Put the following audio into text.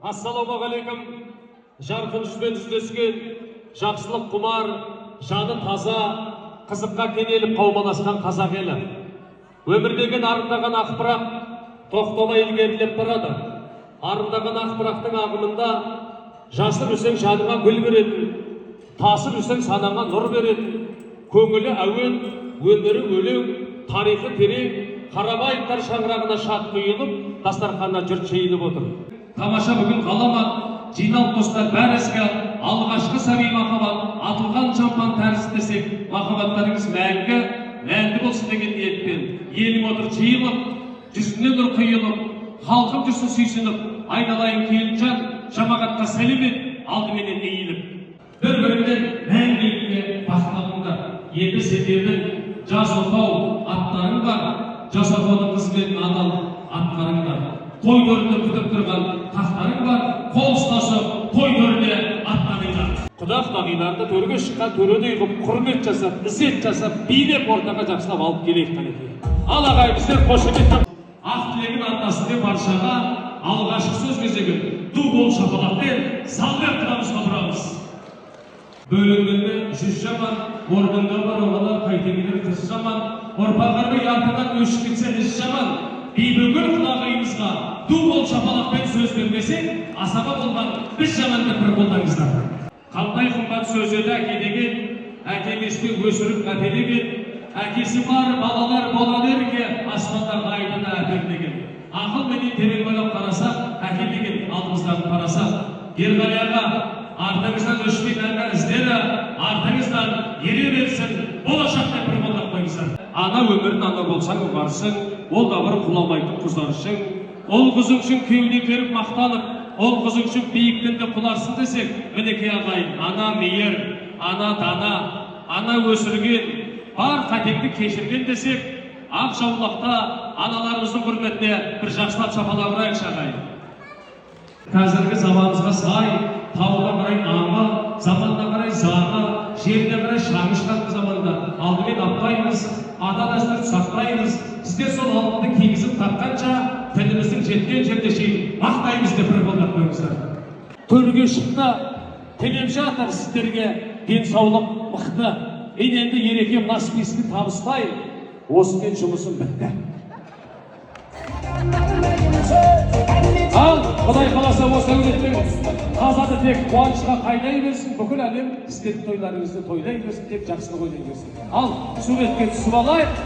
Ассалаумағалейкум. Жарқын жүзбен жүздескен, жақсылық құмар, жаны таза, қызыққа кенеліп қаумаласқан қазақ елі. Өмірдегі арындаған ақпарат тоқтамай ілгерілеп барады. Арындаған ақпараттың ағымында жасыр өсең жаныңа гүл беретін, тасыр өсең санаңа нұр беретін, көңілі әуен, өмірі өлең, тарихы терең, қарабайыптар шаңырағына шат құйылып, дастарханына жұрт жиылып отыр. Тамаша бүгін ғаламат, жиналып достар бәрі іске алғашқы сәби махаббат, атылған шампан тәрізі десек, махаббаттарыңыз мәңгі болсын деген ниетпен, елім отыр жиылып, жүзіне нұр құйылып, халқым жүрсін сүйсініп, айналайын келінжан, жамағатқа сәлем ет, алдыменен eğilip. Bir-birinden мәңгілікке бақылағыңдар. Енді сендердің жас отау аттарың бар, жас отаудың қызметін адал атқарыңдар. Той төрінде күтіп тұрған тақтарың бар, қол ұстасып, той төріне аттаныңдар. Құдақ тағиларды төрге шыққан төредей қып, құрмет жасап, ізет жасап, билеп ортаға жақсылап алып келейік қанекей. Ал ағай, біздер қошеметтен ақ тілегін атасымен баршаға алғашқы сөз кезегі ду қол шапалақпен салғырт қыламызға бұрамыз. Bölüngünde жүз жаман, орнында бар оғалар қайтегелер тіс жаман, ұрпағарбай артынан өшіп кетсе іс жаман. Бейбөгіл құлағайымызға ду қол шапалақпен сөз бермесек, асаба болған біз жаманды бір қолдаңыздар. Қандай қымбат сөз еді әке деген, әкемеспен өсіріп әпелеген, әкесі бар балалар болады ерге, аспандағы айдына әпер деген. Ақыл менен терең ойлап қарасақ, әке деген алдымыздан қарасақ, Ерғалияға артыңыздан өшпей мәңгі іздері, артыңыздан ере берсін, болашақта бір қолдап қойыңыздар. Ана өмірін ана болсаң барсың, ол да бір құламайтын қыздаршың. Ол қызың үшін кеуде керіп мақтанып, ол қызың үшін биіктенде құларсың десек, мінекей ағайын, ана мейір, ана дана, ана өсірген, бар қатеңді кешірген десек, ақ жаулықта аналарымыздың құрметіне бір жақсылап шапалап ұрайықшы ағайын. Қазіргі заманымызға сай, тауға қарай аңға, заманына қарай заңға, жеріне қарай шаңы шыққан заманда алдымен аптаймыз, ата дәстүрді сақтаймыз. Сіздер сол алтынды кигізіп таққанша, тіліміздің жеткен жерде шейін мақтаймыз деп бір қолдап қойыңыздар. Төрге шықты, тілеп жатыр сіздерге денсаулық мықты. Енді ерекем насыпесін табыстай, осымен жұмысым бітті. Ал, Құдай қаласа осы әулеттің қазады тек қуанышқа қайнай берсін, бүкіл әлем сіздердің тойларыңызды тойлай берсін, тек жақсылық ойлай берсін. Ал, суретке түсіп алайық.